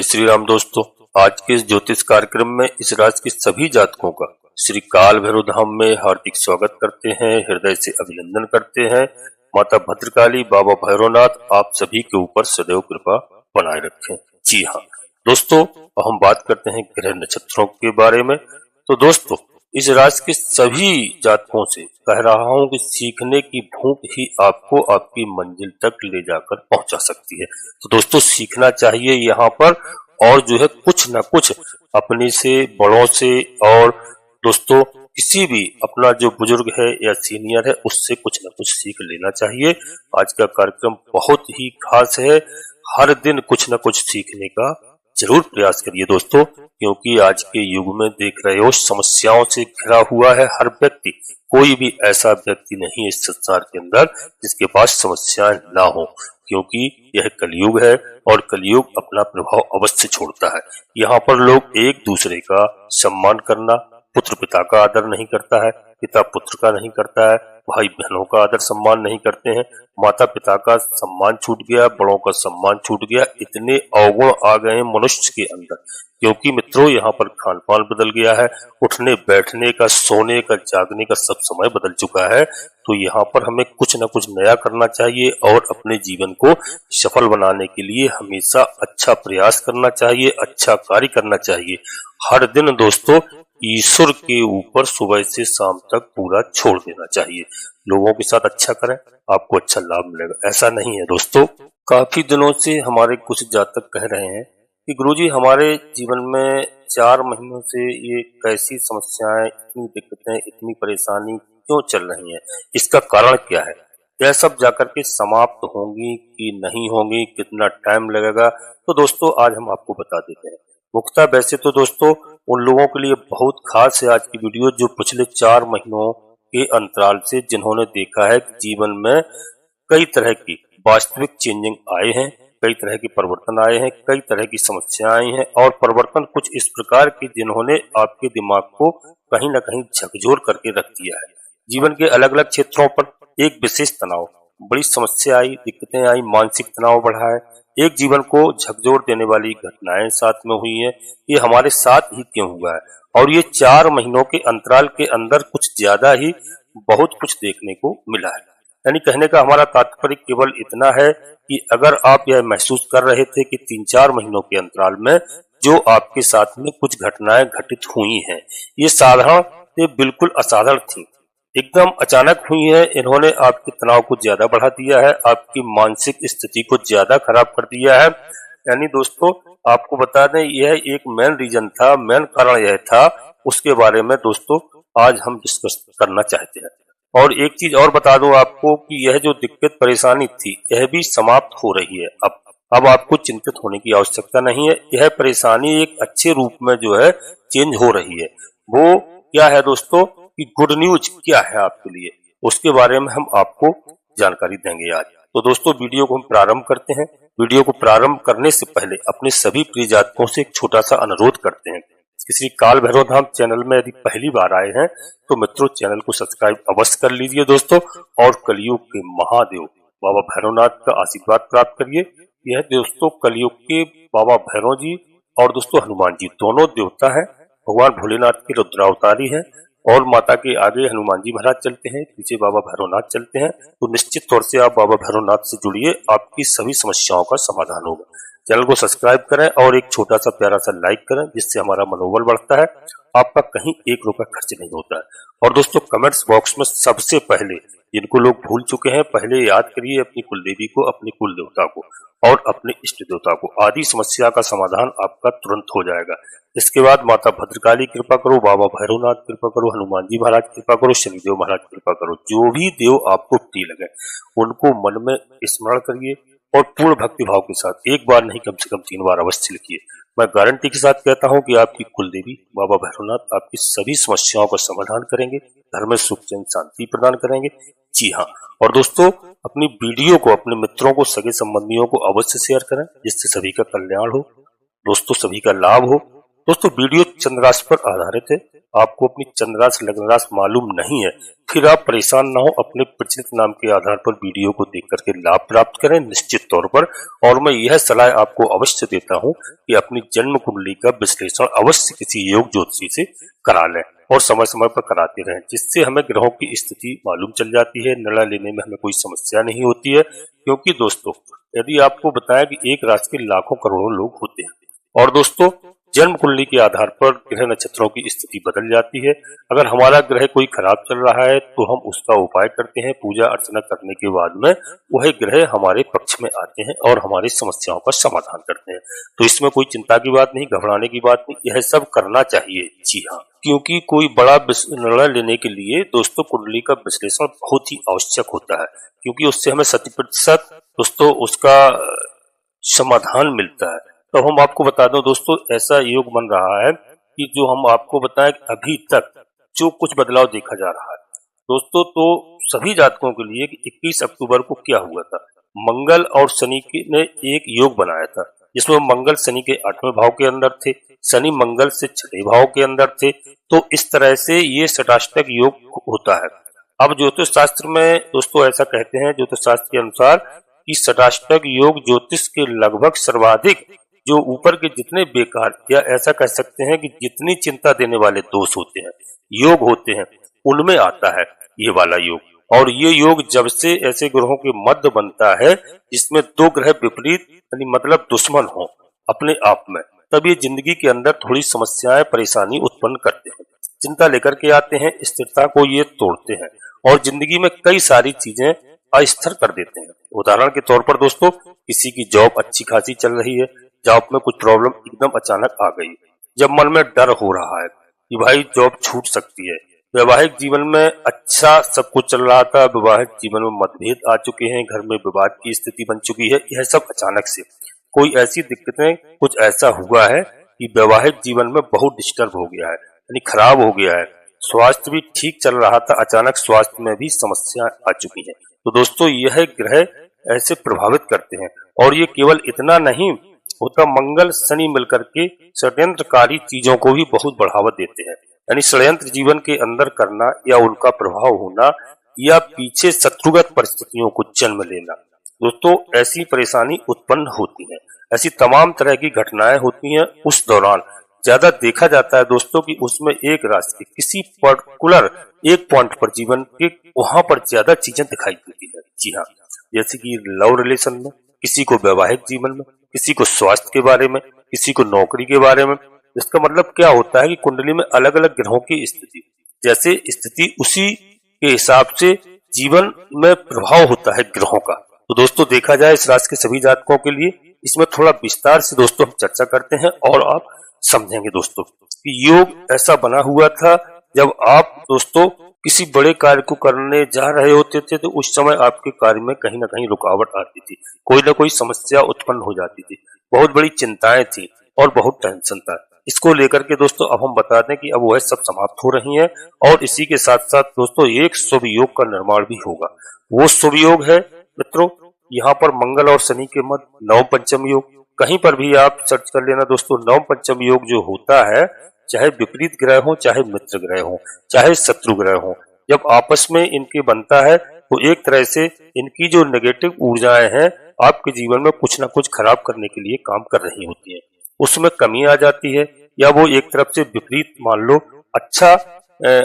श्री राम दोस्तों, आज के इस ज्योतिष कार्यक्रम में इस राशि के सभी जातकों का श्री काल भैरव धाम में हार्दिक स्वागत करते हैं, हृदय से अभिनंदन करते हैं। माता भद्रकाली, बाबा भैरवनाथ आप सभी के ऊपर सदैव कृपा बनाए रखें। जी हाँ दोस्तों, हम बात करते हैं ग्रह नक्षत्रों के बारे में। तो दोस्तों, इस राशि के सभी जातकों से कह रहा हूं कि सीखने की भूख ही आपको आपकी मंजिल तक ले जाकर पहुंचा सकती है। तो दोस्तों, सीखना चाहिए यहाँ पर, और जो है कुछ ना कुछ अपने से बड़ों से, और दोस्तों किसी भी अपना जो बुजुर्ग है या सीनियर है उससे कुछ ना कुछ सीख लेना चाहिए। आज का कार्यक्रम बहुत ही खास है, हर दिन कुछ ना कुछ सीखने का जरूर प्रयास करिए दोस्तों, क्योंकि आज के युग में देख रहे हो समस्याओं से घिरा हुआ है हर व्यक्ति। कोई भी ऐसा व्यक्ति नहीं है इस संसार के अंदर जिसके पास समस्याएं ना हो, क्योंकि यह कलयुग है और कलयुग अपना प्रभाव अवश्य छोड़ता है। यहाँ पर लोग एक दूसरे का सम्मान करना, पुत्र पिता का आदर नहीं करता है, पिता पुत्र का नहीं करता है, भाई बहनों का आदर सम्मान नहीं करते हैं, माता पिता का सम्मान छूट गया, बड़ों का सम्मान छूट गया। इतने अवगुण आ गए हैं मनुष्य के अंदर, क्योंकि मित्रों यहाँ पर खान पान बदल गया है, उठने बैठने का, सोने का, जागने का सब समय बदल चुका है। तो यहाँ पर हमें कुछ न कुछ नया करना चाहिए और अपने जीवन को सफल बनाने के लिए हमेशा अच्छा प्रयास करना चाहिए, अच्छा कार्य करना चाहिए। हर दिन दोस्तों ईश्वर के ऊपर सुबह से शाम तक पूरा छोड़ देना चाहिए। लोगों के साथ अच्छा करें, आपको अच्छा लाभ मिलेगा। ऐसा नहीं है दोस्तों, काफी दिनों से हमारे कुछ जातक कह रहे हैं कि गुरुजी हमारे जीवन में 4 महीनों से ये कैसी समस्याएं, इतनी दिक्कतें, इतनी परेशानी क्यों चल रही हैं, इसका कारण क्या है, यह सब जाकर के समाप्त होंगी कि नहीं होंगी, कितना टाइम लगेगा। तो दोस्तों आज हम आपको बता देते हैं। मुख्यतः वैसे तो दोस्तों उन लोगों के लिए बहुत खास है आज की वीडियो जो पिछले 4 महीनों के अंतराल से जिन्होंने देखा है कि जीवन में कई तरह की वास्तविक चेंजिंग आए हैं, कई तरह के परिवर्तन आए हैं, कई तरह की समस्याएं आई हैं, और परिवर्तन कुछ इस प्रकार की जिन्होंने आपके दिमाग को कहीं ना कहीं झकझोर करके रख दिया है। जीवन के अलग अलग क्षेत्रों पर एक विशेष तनाव, बड़ी समस्या आई, दिक्कतें आई, मानसिक तनाव बढ़ा है, एक जीवन को झकझोर देने वाली घटनाएं साथ में हुई है। ये हमारे साथ ही क्यों हुआ है, और ये 4 महीनों के अंतराल के अंदर कुछ ज्यादा ही बहुत कुछ देखने को मिला है। यानी कहने का हमारा तात्पर्य केवल इतना है कि अगर आप यह महसूस कर रहे थे कि 3-4 महीनों के अंतराल में जो आपके साथ में कुछ घटनाएं घटित हुई हैं, ये साधारण से बिल्कुल असाधारण थी, एकदम अचानक हुई है, इन्होंने आपके तनाव को ज्यादा बढ़ा दिया है, आपकी मानसिक स्थिति को ज्यादा खराब कर दिया है। यानी दोस्तों आपको बता दें, यह एक मेन रीजन था, मेन कारण यह था, उसके बारे में दोस्तों आज हम डिस्कस करना चाहते हैं। और एक चीज और बता दूं आपको कि यह जो दिक्कत परेशानी थी यह भी समाप्त हो रही है। अब आपको चिंतित होने की आवश्यकता नहीं है, यह परेशानी एक अच्छे रूप में जो है चेंज हो रही है। वो क्या है दोस्तों कि गुड न्यूज क्या है आपके लिए, उसके बारे में हम आपको जानकारी देंगे आज। तो दोस्तों वीडियो को हम प्रारंभ करते हैं। वीडियो को प्रारंभ करने से पहले अपने सभी प्रिय जातकों से एक छोटा सा अनुरोध करते हैं। किसी काल भैरव धाम चैनल में यदि पहली बार आए हैं तो मित्रों चैनल को सब्सक्राइब अवश्य कर लीजिए दोस्तों, और कलयुग के महादेव बाबा भैरवनाथ का आशीर्वाद प्राप्त करिए। यह दोस्तों कलयुग के बाबा भैरव जी और दोस्तों हनुमान जी दोनों देवता है, भगवान भोलेनाथ के रुद्रावतारी है, और माता के आगे हनुमान जी महाराज चलते हैं, पीछे बाबा भैरवनाथ चलते हैं। तो निश्चित तौर से आप बाबा भैरवनाथ से जुड़िए, आपकी सभी समस्याओं का समाधान होगा। चैनल को सब्सक्राइब करें और एक छोटा सा प्यारा सा लाइक करें, जिससे हमारा मनोबल बढ़ता है। आपका कहीं 1 रुपया खर्च नहीं होता है। और दोस्तों कमेंट्स बॉक्स में सबसे पहले, जिनको लोग भूल चुके हैं, पहले याद करिए अपनी कुल देवी को, अपने कुल देवता को और अपने इष्ट देवता को। आदि समस्या का समाधान आपका तुरंत हो जाएगा। इसके बाद माता भद्रकाली कृपा करो, बाबा भैरवनाथ कृपा करो, हनुमान जी महाराज कृपा करो, शनिदेव महाराज कृपा करो। जो भी देव आपको प्रिय लगे उनको मन में स्मरण करिए और पूर्ण भक्ति भाव के साथ एक बार नहीं कम से कम 3 बार अवश्य लिखिए। मैं गारंटी के साथ कहता हूं कि आपकी कुल देवी बाबा भैरवनाथ आपकी सभी समस्याओं का समाधान करेंगे, घर में सुख चैन शांति प्रदान करेंगे। जी हाँ, और दोस्तों अपनी वीडियो को अपने मित्रों को, सगे संबंधियों को अवश्य शेयर करें, जिससे सभी का कल्याण हो, दोस्तों सभी का लाभ हो। दोस्तों वीडियो चंद्र राशि पर आधारित है, आपको अपनी चंद्र राशि लग्न राशि मालूम नहीं है, फिर आप परेशान ना हो, अपने प्रचलित नाम के आधार पर वीडियो को देख करके लाभ प्राप्त करें निश्चित तौर पर। और मैं यह सलाह आपको अवश्य देता हूं कि अपनी जन्म कुंडली का विश्लेषण अवश्य किसी योग ज्योतिषी से करा लें और समय समय पर कराते रहें, जिससे हमें ग्रहों की स्थिति मालूम चल जाती है, निर्णय लेने में हमें कोई समस्या नहीं होती है। क्योंकि दोस्तों, यदि आपको बताया कि एक राशि के लाखों करोड़ों लोग होते हैं और दोस्तों जन्म कुंडली के आधार पर ग्रह नक्षत्रों की स्थिति बदल जाती है। अगर हमारा ग्रह कोई खराब चल रहा है तो हम उसका उपाय करते हैं, पूजा अर्चना करने के बाद में वह ग्रह हमारे पक्ष में आते हैं और हमारी समस्याओं का समाधान करते हैं। तो इसमें कोई चिंता की बात नहीं, घबराने की बात नहीं, यह सब करना चाहिए। जी हाँ, क्योंकि कोई बड़ा निर्णय लेने के लिए दोस्तों कुंडली का विश्लेषण बहुत ही आवश्यक होता है, क्योंकि उससे हमें 100% दोस्तों उसका समाधान मिलता है। तो हम आपको बता दो दोस्तों, ऐसा योग बन रहा है कि जो हम आपको बताएं कि अभी तक जो कुछ बदलाव देखा जा रहा है दोस्तों, तो सभी जातकों के लिए कि 21 अक्टूबर को क्या हुआ था, मंगल और शनि ने एक योग बनाया था, जिसमें मंगल शनि के 8वें भाव के अंदर थे, शनि मंगल से 6वें भाव के अंदर थे। तो इस तरह से ये षटाष्टक योग होता है। अब ज्योतिष शास्त्र में दोस्तों ऐसा कहते हैं, ज्योतिष शास्त्र के अनुसार कि षटाष्टक योग ज्योतिष के लगभग सर्वाधिक जो ऊपर के जितने बेकार या ऐसा कह सकते हैं कि जितनी चिंता देने वाले दोष होते हैं, योग होते हैं, उनमें आता है ये वाला योग। और ये योग जब से ऐसे ग्रहों के मध्य बनता है जिसमें दो ग्रह विपरीत यानी मतलब दुश्मन हो अपने आप में, तब ये जिंदगी के अंदर थोड़ी समस्याएं परेशानी उत्पन्न करते हैं, चिंता लेकर के आते हैं, स्थिरता को ये तोड़ते हैं और जिंदगी में कई सारी चीजें अस्थिर कर देते हैं। उदाहरण के तौर पर दोस्तों, किसी की जॉब अच्छी खासी चल रही है, जॉब में कुछ प्रॉब्लम एकदम अचानक आ गई, जब मन में डर हो रहा है कि भाई जॉब छूट सकती है, वैवाहिक जीवन में अच्छा सब कुछ चल रहा था, वैवाहिक जीवन में मतभेद आ चुके हैं, घर में विवाद की स्थिति बन चुकी है, यह सब अचानक से कोई ऐसी दिक्कतें कुछ ऐसा हुआ है कि वैवाहिक जीवन में बहुत डिस्टर्ब हो गया है, यानी खराब हो गया है, स्वास्थ्य भी ठीक चल रहा था, अचानक स्वास्थ्य में भी समस्या आ चुकी है। तो दोस्तों यह ग्रह ऐसे प्रभावित करते हैं। और ये केवल इतना नहीं होता, मंगल शनि मिलकर के षड्यंत्रकारी चीजों को भी बहुत बढ़ावा देते हैं, यानी षड्यंत्र जीवन के अंदर करना या उनका प्रभाव होना या पीछे शत्रुगत परिस्थितियों को जन्म लेना। दोस्तों ऐसी परेशानी उत्पन्न होती है, ऐसी तमाम तरह की घटनाएं होती हैं। उस दौरान ज्यादा देखा जाता है दोस्तों कि उसमें एक राशि के किसी पर्टिकुलर एक पॉइंट पर जीवन के वहां पर ज्यादा चीजें दिखाई देती है। जी हाँ, जैसे कि लव रिलेशन में, किसी को वैवाहिक जीवन में, किसी को स्वास्थ्य के बारे में, किसी को नौकरी के बारे में। इसका मतलब क्या होता है कि कुंडली में अलग अलग ग्रहों की स्थिति, जैसे स्थिति उसी के हिसाब से जीवन में प्रभाव होता है ग्रहों का। तो दोस्तों देखा जाए इस राशि के सभी जातकों के लिए, इसमें थोड़ा विस्तार से दोस्तों हम चर्चा करते हैं और आप समझेंगे दोस्तों कि योग ऐसा बना हुआ था जब आप दोस्तों किसी बड़े कार्य को करने जा रहे होते थे तो उस समय आपके कार्य में कहीं ना कहीं रुकावट आती थी, कोई ना कोई समस्या उत्पन्न हो जाती थी, बहुत बड़ी चिंताएं थी और बहुत टेंशन था। इसको लेकर के दोस्तों अब हम बता दें कि अब वह सब समाप्त हो रही हैं और इसी के साथ साथ दोस्तों एक शुभ योग का निर्माण भी होगा। वो शुभ योग है मित्रों, यहाँ पर मंगल और शनि के मध्य नव पंचम योग। कहीं पर भी आप सर्च कर लेना दोस्तों, नव पंचम योग जो होता है, चाहे विपरीत ग्रह हो, चाहे मित्र ग्रह हो, चाहे शत्रु ग्रह हो, जब आपस में इनके बनता है तो एक तरह से इनकी जो नेगेटिव ऊर्जाएं हैं आपके जीवन में कुछ ना कुछ खराब करने के लिए काम कर रही होती है, उसमें कमी आ जाती है या वो एक तरफ से विपरीत मान लो अच्छा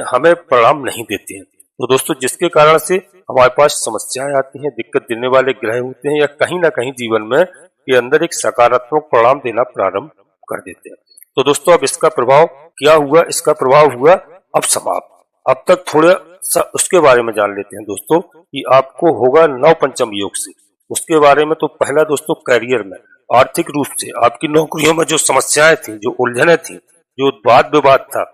हमें परिणाम नहीं देती है। तो दोस्तों जिसके कारण से हमारे पास समस्याएं आती हैं, दिक्कत देने वाले ग्रह होते हैं या कहीं ना कहीं जीवन में के अंदर एक सकारात्मक परिणाम देना प्रारंभ कर देते हैं। तो दोस्तों अब इसका प्रभाव क्या हुआ, इसका प्रभाव हुआ अब समाप्त। अब तक थोड़ा सा उसके बारे में जान लेते हैं दोस्तों कि आपको होगा नव पंचम योग से। उसके बारे में तो पहला दोस्तों करियर में, आर्थिक रूप से आपकी नौकरियों में जो समस्याएं थी, जो उलझने थी, जो वाद विवाद था,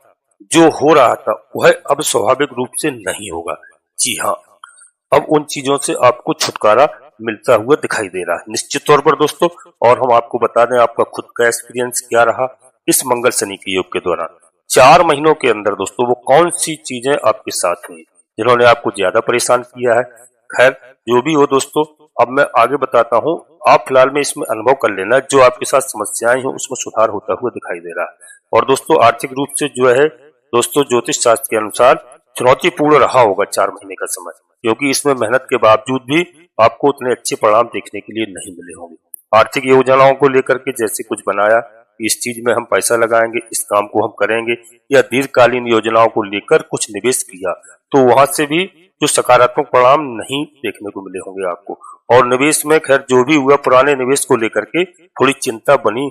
जो हो रहा था, वह अब स्वाभाविक रूप से नहीं होगा। जी हाँ, अब उन चीजों से आपको छुटकारा मिलता हुआ दिखाई दे रहा है निश्चित तौर पर दोस्तों। और हम आपको बता दें आपका खुद का एक्सपीरियंस क्या रहा इस मंगल शनि के योग के दौरान 4 महीनों के अंदर दोस्तों, वो कौन सी चीजें आपके साथ हुई जिन्होंने आपको ज्यादा परेशान किया है। खैर जो भी हो दोस्तों, अब मैं आगे बताता हूँ, आप फिलहाल में इसमें अनुभव कर लेना, जो आपके साथ समस्याएं हैं उसमें सुधार होता हुआ दिखाई दे रहा है। और दोस्तों आर्थिक रूप से जो है दोस्तों ज्योतिष शास्त्र के अनुसार चुनौतीपूर्ण रहा होगा 4 महीने का समय, क्योंकि इसमें मेहनत के बावजूद भी आपको उतने अच्छे परिणाम देखने के लिए नहीं मिले होंगे। आर्थिक योजनाओं को लेकर के जैसे कुछ बनाया, इस चीज में हम पैसा लगाएंगे, इस काम को हम करेंगे, या दीर्घकालीन योजनाओं को लेकर कुछ निवेश किया, तो वहां से भी जो सकारात्मक परिणाम नहीं देखने को मिले होंगे आपको। और निवेश में खैर जो भी हुआ, पुराने निवेश को लेकर के थोड़ी चिंता बनी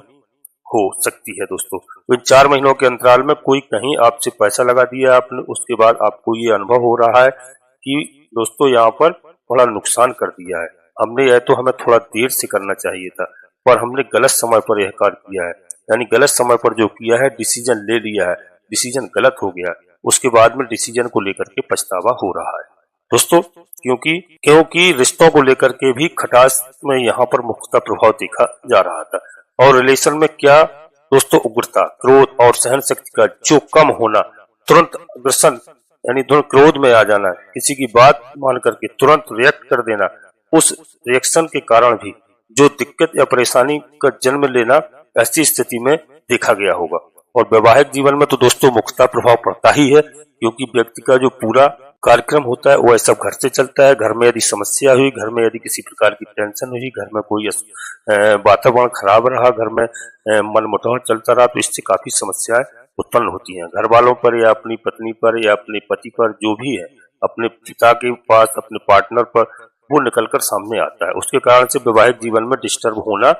हो सकती है दोस्तों। तो इन 4 महीनों के अंतराल में कोई कहीं आपसे पैसा लगा दिया आपने, उसके बाद आपको ये अनुभव हो रहा है कि दोस्तों यहाँ पर बड़ा नुकसान कर दिया है हमने, यह तो हमें थोड़ा देर से करना चाहिए था, पर हमने गलत समय पर यह कार्य किया है। यानी गलत समय पर जो किया है, डिसीजन ले लिया है, डिसीजन गलत हो गया, उसके बाद में डिसीजन को लेकर के पछतावा हो रहा है दोस्तों। क्योंकि रिश्तों को लेकर के भी खटास में यहाँ पर मुख्यतः प्रभाव देखा जा रहा था। और रिलेशन में क्या दोस्तों, उग्रता, क्रोध और सहन शक्ति का जो कम होना, तुरंत अग्रेशन यानी तुरंत क्रोध में आ जाना, किसी की बात मान करके तुरंत रिएक्ट कर देना, उस रिएक्शन के कारण भी जो दिक्कत या परेशानी का जन्म लेना, ऐसी स्थिति में देखा गया होगा। और वैवाहिक जीवन में तो दोस्तों मुख्यतः प्रभाव पड़ता ही है, क्योंकि व्यक्ति का जो पूरा कार्यक्रम होता है वह सब घर से चलता है। घर में यदि समस्या हुई, घर में यदि किसी प्रकार की टेंशन हुई, घर में कोई वातावरण खराब रहा, घर में मनमुटाव चलता रहा, तो इससे काफी समस्याएं उत्पन्न होती हैं घर वालों पर, या अपनी पत्नी पर, या अपने पति पर, जो भी है अपने पिता के पास, अपने पार्टनर पर, वो निकलकर सामने आता है। उसके कारण से वैवाहिक जीवन में डिस्टर्ब होना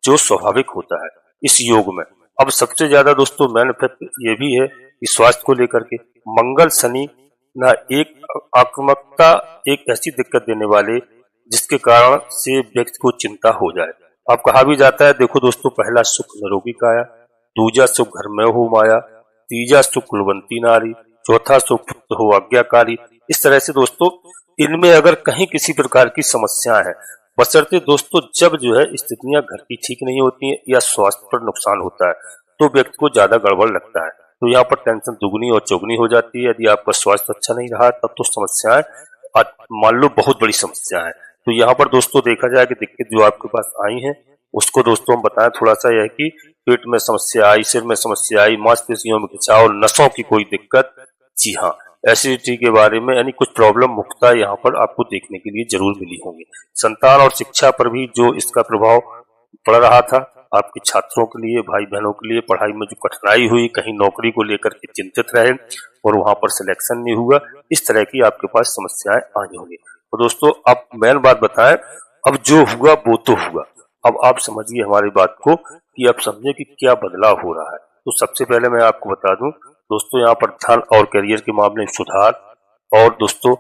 जो स्वाभाविक होता है इस योग में। अब सबसे ज्यादा दोस्तों मेन इफेक्ट ये भी है कि स्वास्थ्य को लेकर के मंगल शनि ना एक आक्रामकता, एक ऐसी दिक्कत देने वाले जिसके कारण से व्यक्ति को चिंता हो जाए। अब कहा भी जाता है, देखो दोस्तों, पहला सुख निरोगी काया, दूजा सुख घर में हो माया, तीजा सुख कुलवंती नारी, चौथा सुख पुत्र हो आज्ञाकारी। इस तरह से दोस्तों इनमें अगर कहीं किसी प्रकार की समस्याएं हैं, बशर्ते दोस्तों जब जो है स्थितियां घर की ठीक नहीं होती है या स्वास्थ्य पर नुकसान होता है, तो व्यक्ति को ज्यादा गड़बड़ लगता है, तो यहाँ पर टेंशन दुगनी और चौगनी हो जाती है। यदि आपका स्वास्थ्य अच्छा नहीं रहा तब तो समस्याएं मान लो बहुत बड़ी समस्या है। तो यहाँ पर दोस्तों देखा जाए कि दिक्कत जो आपके पास आई है उसको दोस्तों हम बताएं थोड़ा सा, यह कि पेट में समस्या आई, सिर में समस्या आई, मांसपेशियों में खिंचाव, नसों की कोई दिक्कत, जी हाँ, एसिडिटी के बारे में, यानी कुछ प्रॉब्लम मुख्यतः यहाँ पर आपको देखने के लिए जरूर मिली होंगी। संतान और शिक्षा पर भी जो इसका प्रभाव पड़ रहा था, आपके छात्रों के लिए, भाई बहनों के लिए पढ़ाई में जो कठिनाई हुई, कहीं नौकरी को लेकर के चिंतित रहे और वहां पर सिलेक्शन नहीं हुआ, इस तरह की आपके पास समस्याएं आई होंगी। तो दोस्तों अब मेन बात बताएं, अब जो हुआ वो तो हुआ, अब आप समझिए हमारी बात को कि आप समझे कि क्या बदलाव हो रहा है। तो सबसे पहले मैं आपको बता दूं दोस्तों, यहाँ पर धन और करियर के मामले में सुधार और दोस्तों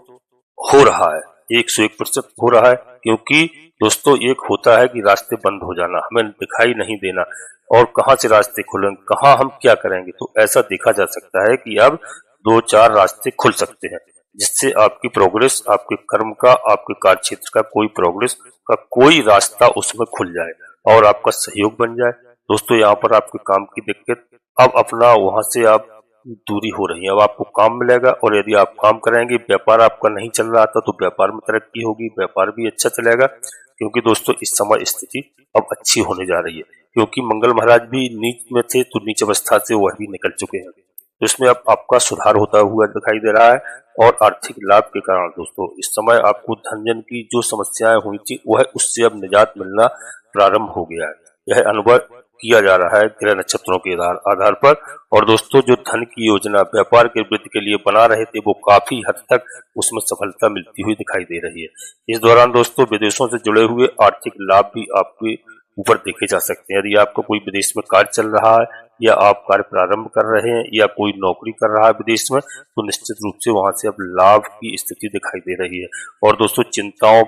हो रहा है, 101% हो रहा है। क्योंकि दोस्तों एक होता है कि रास्ते बंद हो जाना, हमें दिखाई नहीं देना, और कहां से रास्ते खुलेंगे, कहां हम क्या करेंगे, तो ऐसा देखा जा सकता है कि अब 2-4 रास्ते खुल सकते हैं, जिससे आपकी प्रोग्रेस, आपके कर्म का, आपके कार्य क्षेत्र का कोई प्रोग्रेस का कोई रास्ता उसमें खुल जाए और आपका सहयोग बन जाए। दोस्तों यहाँ पर आपके काम की दिक्कत अब अपना वहां से आप दूरी हो रही है, अब आपको काम मिलेगा, और यदि आप काम करेंगे, व्यापार आपका नहीं चल रहा था तो व्यापार में तरक्की होगी, व्यापार भी अच्छा चलेगा। क्योंकि दोस्तों इस समय स्थिति अब अच्छी होने जा रही है, क्योंकि मंगल महाराज भी नीच में थे, तो नीच अवस्था से वह भी निकल चुके हैं, तो इसमें अब आपका सुधार होता हुआ दिखाई दे रहा है। और आर्थिक लाभ के कारण दोस्तों इस समय आपको धन जन की जो समस्याएं हुई थी, वह उससे अब निजात मिलना प्रारंभ हो गया है। यह अनुभव किया जा रहा है ग्रह नक्षत्रों के आधार पर। और दोस्तों जो धन की योजना व्यापार के वृद्धि के लिए बना रहे थे, वो काफी हद तक उसमें सफलता मिलती हुई दिखाई दे रही है। इस दौरान दोस्तों विदेशों से जुड़े हुए आर्थिक लाभ भी आपके ऊपर देखे जा सकते हैं। यदि आपका कोई विदेश में कार्य चल रहा है, या आप कार्य प्रारंभ कर रहे हैं, या कोई नौकरी कर रहा है विदेश में, तो निश्चित रूप से वहां से अब लाभ की स्थिति दिखाई दे रही है। और दोस्तों चिंताओं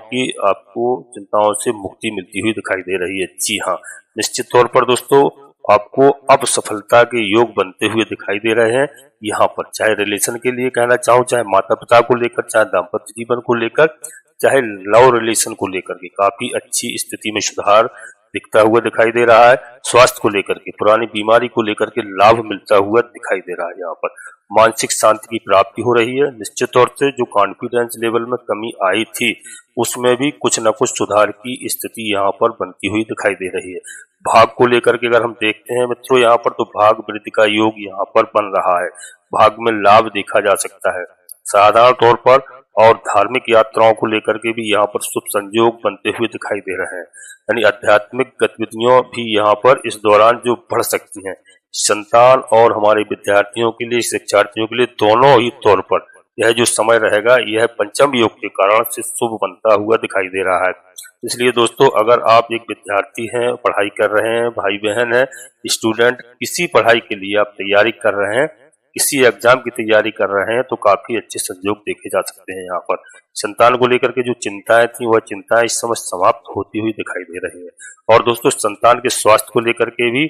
से मुक्ति मिलती हुई दिखाई दे रही है। जी हाँ, निश्चित तौर पर दोस्तों आपको अब सफलता के योग बनते हुए दिखाई दे रहे हैं यहाँ पर, चाहे रिलेशन के लिए कहना चाहूँ, चाहे माता पिता को लेकर, चाहे दाम्पत्य जीवन को लेकर, चाहे लव रिलेशन को लेकर के काफी अच्छी स्थिति में सुधार दिखता हुआ दिखाई दे रहा है। स्वास्थ्य को लेकर के, पुरानी बीमारी को लेकर के लाभ मिलता हुआ दिखाई दे रहा है। यहाँ पर मानसिक शांति की प्राप्ति हो रही है। निश्चित तौर से जो कॉन्फिडेंस लेवल में कमी आई थी उसमें भी कुछ न कुछ सुधार की स्थिति यहाँ पर बनती हुई दिखाई दे रही है। भाग को लेकर के अगर हम देखते हैं मित्रों, यहाँ पर तो भाग वृद्धि का योग यहाँ पर बन रहा है। भाग में लाभ देखा जा सकता है साधारण तौर पर, और धार्मिक यात्राओं को लेकर के भी यहाँ पर शुभ संयोग बनते हुए दिखाई दे रहे हैं। यानी आध्यात्मिक गतिविधियों भी यहाँ पर इस दौरान जो बढ़ सकती हैं। संतान और हमारे विद्यार्थियों के लिए, शिक्षार्थियों के लिए दोनों ही तौर पर यह जो समय रहेगा यह पंचम योग के कारण से शुभ बनता हुआ दिखाई दे रहा है। इसलिए दोस्तों, अगर आप एक विद्यार्थी हैं, पढ़ाई कर रहे हैं, भाई बहन है, स्टूडेंट, किसी पढ़ाई के लिए आप तैयारी कर रहे हैं, किसी एग्जाम की तैयारी कर रहे हैं, तो काफी अच्छे संयोग देखे जा सकते हैं। यहाँ पर संतान को लेकर के जो चिंताएं थी वह चिंताएं इस समय समाप्त होती हुई दिखाई दे रही है। और दोस्तों, संतान के स्वास्थ्य को लेकर के भी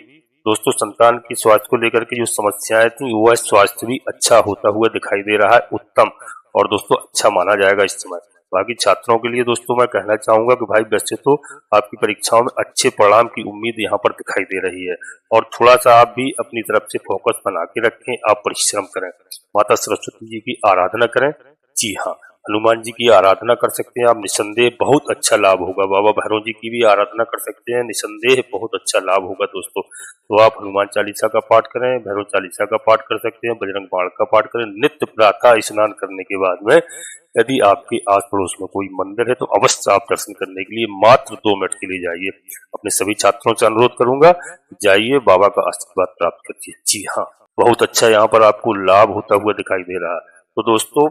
संतान की स्वास्थ्य को लेकर के जो समस्याएं थी वह स्वास्थ्य भी अच्छा होता हुआ दिखाई दे रहा है, उत्तम और दोस्तों अच्छा माना जाएगा इस समय। बाकी छात्रों के लिए दोस्तों मैं कहना चाहूंगा कि भाई वैसे तो आपकी परीक्षाओं में अच्छे परिणाम की उम्मीद यहाँ पर दिखाई दे रही है, और थोड़ा सा आप भी अपनी तरफ से फोकस बना के रखें, आप परिश्रम करें, माता सरस्वती जी की आराधना करें। जी हाँ, हनुमान जी की आराधना कर सकते हैं आप, निसंदेह बहुत अच्छा लाभ होगा। बाबा भैरव जी की भी आराधना कर सकते हैं, निसंदेह बहुत अच्छा लाभ होगा दोस्तों। तो आप हनुमान चालीसा का पाठ करें, भैरव चालीसा का पाठ कर सकते हैं, बजरंग बाण का पाठ करें। नित्य प्रातः स्नान करने के बाद में यदि आपके आस पड़ोस में कोई मंदिर है तो अवश्य आप दर्शन करने के लिए मात्र 2 मिनट के लिए जाइए। अपने सभी छात्रों से अनुरोध करूंगा, जाइए, बाबा का आशीर्वाद प्राप्त करिए। जी हाँ, बहुत अच्छा यहाँ पर आपको लाभ होता हुआ दिखाई दे रहा है। तो दोस्तों,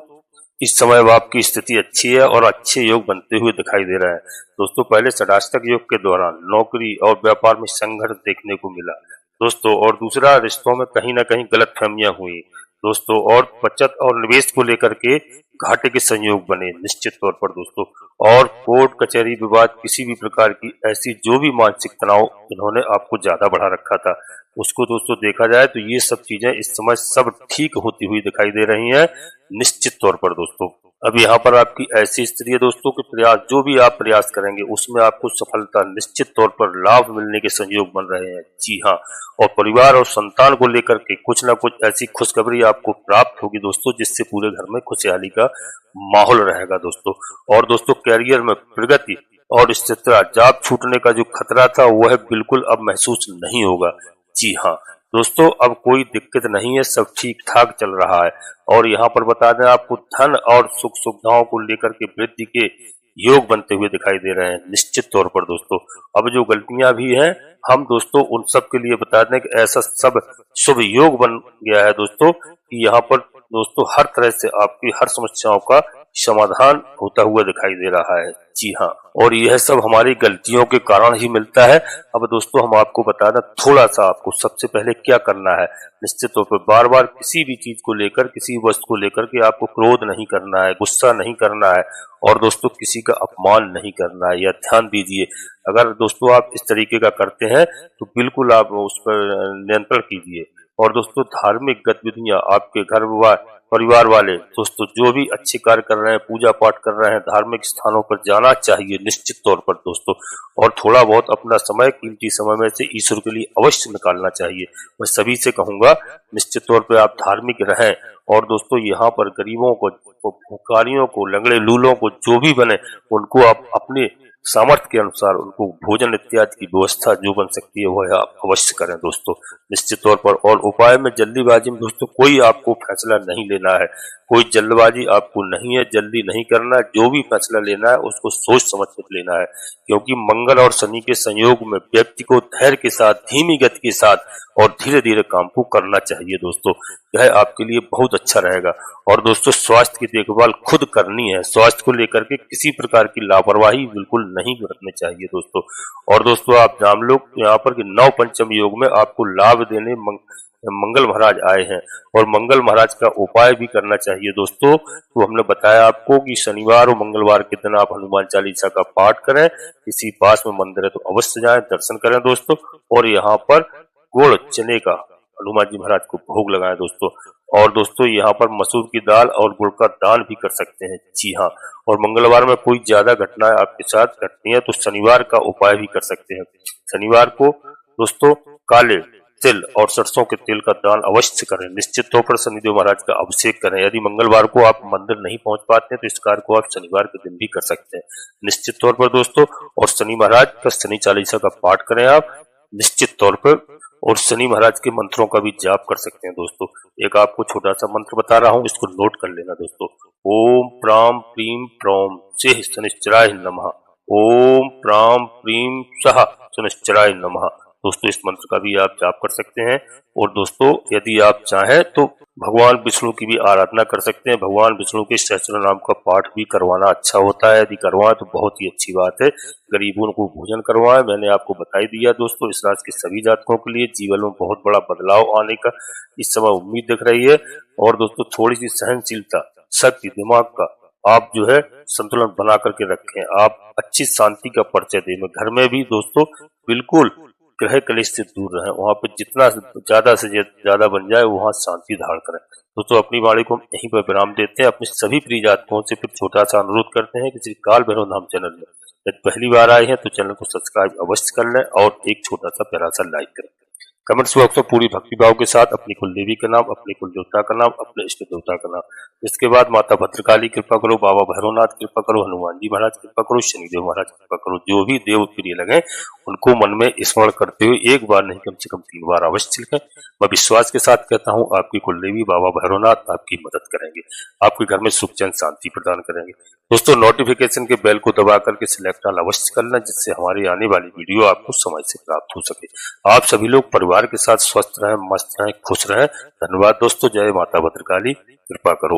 इस समय आपकी स्थिति अच्छी है और अच्छे योग बनते हुए दिखाई दे रहा है। दोस्तों, पहले षडाष्टक योग के दौरान नौकरी और व्यापार में संघर्ष देखने को मिला दोस्तों, और दूसरा रिश्तों में कहीं ना कहीं गलतफहमियां हुई दोस्तों, और बचत और निवेश को लेकर के घाटे के संयोग बने निश्चित तौर पर दोस्तों। और कोर्ट कचहरी विवाद, किसी भी प्रकार की ऐसी जो भी मानसिक तनाव इन्होंने आपको ज्यादा बढ़ा रखा था उसको दोस्तों देखा जाए तो ये सब चीजें इस समय सब ठीक होती हुई दिखाई दे रही हैं निश्चित तौर पर दोस्तों। अब यहाँ पर आपकी ऐसी स्थिति है दोस्तों कि प्रयास, जो भी आप प्रयास करेंगे उसमें आपको सफलता निश्चित तौर पर लाभ मिलने के संयोग बन रहे हैं। जी हाँ, और परिवार और संतान को लेकर के कुछ ना कुछ ऐसी खुशखबरी आपको प्राप्त होगी दोस्तों, जिससे पूरे घर में खुशहाली का माहौल रहेगा दोस्तों। और दोस्तों, कैरियर में प्रगति और स्थिरता, जॉब छूटने का जो खतरा था वह बिल्कुल अब महसूस नहीं होगा। जी हाँ दोस्तों, अब कोई दिक्कत नहीं है, सब ठीक ठाक चल रहा है। और यहाँ पर बता दें आपको, धन और सुख सुविधाओं को लेकर के वृद्धि के योग बनते हुए दिखाई दे रहे हैं निश्चित तौर पर दोस्तों। अब जो गलतियां भी हैं, हम दोस्तों उन सब के लिए बता दें कि ऐसा सब शुभ योग बन गया है दोस्तों कि यहाँ पर दोस्तों हर तरह से आपकी हर समस्याओं का समाधान होता हुआ दिखाई दे रहा है। जी हाँ, और यह सब हमारी गलतियों के कारण ही मिलता है। अब दोस्तों हम आपको बता दें, थोड़ा सा आपको सबसे पहले क्या करना है। निश्चित तौर पर बार बार किसी भी चीज को लेकर, किसी वस्तु को लेकर के आपको क्रोध नहीं करना है, गुस्सा नहीं करना है, और दोस्तों किसी का अपमान नहीं करना है। यह ध्यान दीजिए, अगर दोस्तों आप इस तरीके का करते हैं तो बिल्कुल आप उस पर नियंत्रण कीजिए। और दोस्तों, धार्मिक गतिविधियां आपके घर परिवार वाले दोस्तों जो भी अच्छे कार्य कर रहे हैं, पूजा पाठ कर रहे हैं, धार्मिक स्थानों पर जाना चाहिए निश्चित तौर पर दोस्तों। और थोड़ा बहुत अपना समय, कीमती समय में से ईश्वर के लिए अवश्य निकालना चाहिए। मैं सभी से कहूंगा निश्चित तौर पर आप धार्मिक रहें। और दोस्तों, यहाँ पर गरीबों को, भिखारियों को, लंगड़े लूलों को, जो भी बने उनको आप अपने सामर्थ्य के अनुसार उनको भोजन इत्यादि की व्यवस्था जो बन सकती है वह आप अवश्य करें दोस्तों निश्चित तौर पर। और उपाय में जल्दीबाजी में दोस्तों कोई आपको फैसला नहीं लेना है, कोई जल्दबाजी आपको नहीं है, जल्दी नहीं करना है। जो भी फैसला लेना है उसको सोच समझ कर लेना है, क्योंकि मंगल और शनि के संयोग में व्यक्ति को धैर्य के साथ, धीमी गति के साथ और धीरे धीरे काम को करना चाहिए दोस्तों। यह आपके लिए बहुत अच्छा रहेगा। और दोस्तों, स्वास्थ्य की देखभाल खुद करनी है, स्वास्थ्य को लेकर के किसी प्रकार की लापरवाही बिल्कुल नहीं बरतनी चाहिए दोस्तों। और दोस्तों, आप जान लो यहाँ पर कि 9 पंचम योग में आपको लाभ देने मंगल महाराज आए हैं, और मंगल महाराज का उपाय भी करना चाहिए दोस्तों। तो हमने बताया आपको कि शनिवार और मंगलवार के दिन आप हनुमान चालीसा का पाठ करें, किसी पास में मंदिर है तो अवश्य जाएं, दर्शन करें दोस्तों। और यहाँ पर गुड़ चने का हनुमान जी महाराज को भोग लगाएं दोस्तों। और दोस्तों यहाँ पर मसूर की दाल और गुड़ का दान भी कर सकते हैं, जी हाँ। और मंगलवार में कोई ज्यादा घटनाएं आपके साथ घटनी है तो शनिवार का उपाय भी कर सकते हैं। शनिवार को दोस्तों काले तिल और सरसों के तेल का दान अवश्य करें। निश्चित तौर पर शनिदेव महाराज का अभिषेक करें। यदि मंगलवार को आप मंदिर नहीं पहुंच पाते हैं तो इस कार्य को आप शनिवार के दिन भी कर सकते हैं, निश्चित तौर पर दोस्तों। और शनि महाराज का शनि चालीसा का पाठ करें आप, निश्चित तौर पर। और शनि महाराज के मंत्रों का भी जाप कर सकते हैं दोस्तों। एक आपको छोटा सा मंत्र बता रहा हूं, इसको नोट कर लेना दोस्तों। ओम प्राम प्रीम प्रौम से शनिश्चराय नमः। ओम प्राम प्रीम सह शनिश्चराय नमः। दोस्तों इस मंत्र का भी आप जाप कर सकते हैं। और दोस्तों यदि आप चाहें तो भगवान विष्णु की भी आराधना कर सकते हैं। भगवान विष्णु के सहस्त्र नाम का पाठ भी करवाना अच्छा होता है। यदि करवाएं तो बहुत ही अच्छी बात है। गरीबों को भोजन करवाएं। मैंने आपको बता ही दिया दोस्तों, इस राशि के सभी जातकों के लिए जीवन में बहुत बड़ा बदलाव आने का इस समय उम्मीद दिख रही है। और दोस्तों थोड़ी सी सहनशीलता, शक्ति, दिमाग का आप जो है संतुलन बना करके रखें। आप अच्छी शांति का परिचय दें। घर में भी दोस्तों बिल्कुल ग्रह कलेश से दूर रहें। वहां पे जितना ज्यादा से ज्यादा बन जाए वहां शांति धारण करें। दोस्तों अपनी वाणी को यहीं पर विराम देते हैं। अपने सभी प्रिय जातकों से फिर छोटा सा अनुरोध करते हैं कि श्री काल भैरव धाम चैनल में यदि पहली बार आए हैं तो चैनल को सब्सक्राइब अवश्य कर लें और एक छोटा सा प्यारा सा लाइक करें। कमेंट्स बॉक्स में पूरी भक्ति भाव के साथ अपनी कुल देवी का नाम, अपने कुल देवता का नाम, अपने इष्ट देवता का नाम, इसके बाद माता भद्रकाली कृपा करो, बाबा भैरवनाथ कृपा करो, हनुमान जी महाराज कृपा करो, शनिदेव महाराज कृपा करो, जो भी देव प्रिय लगे उनको मन में स्मरण करते हुए एक बार नहीं कम से कम 3 बार अवश्य लिखें। मैं विश्वास के साथ कहता हूँ आपकी कुल देवी बाबा भैरवनाथ आपकी मदद करेंगे, आपके घर में सुख चैन शांति प्रदान करेंगे। दोस्तों नोटिफिकेशन के बेल को दबा करके सिलेक्ट ऑल अवश्य करना, जिससे हमारी आने वाली वीडियो आपको समय से प्राप्त हो सके। आप सभी लोग परिवार के साथ स्वस्थ रहें, मस्त रहें, खुश रहें। धन्यवाद दोस्तों। जय माता भद्रकाली, कृपा करो।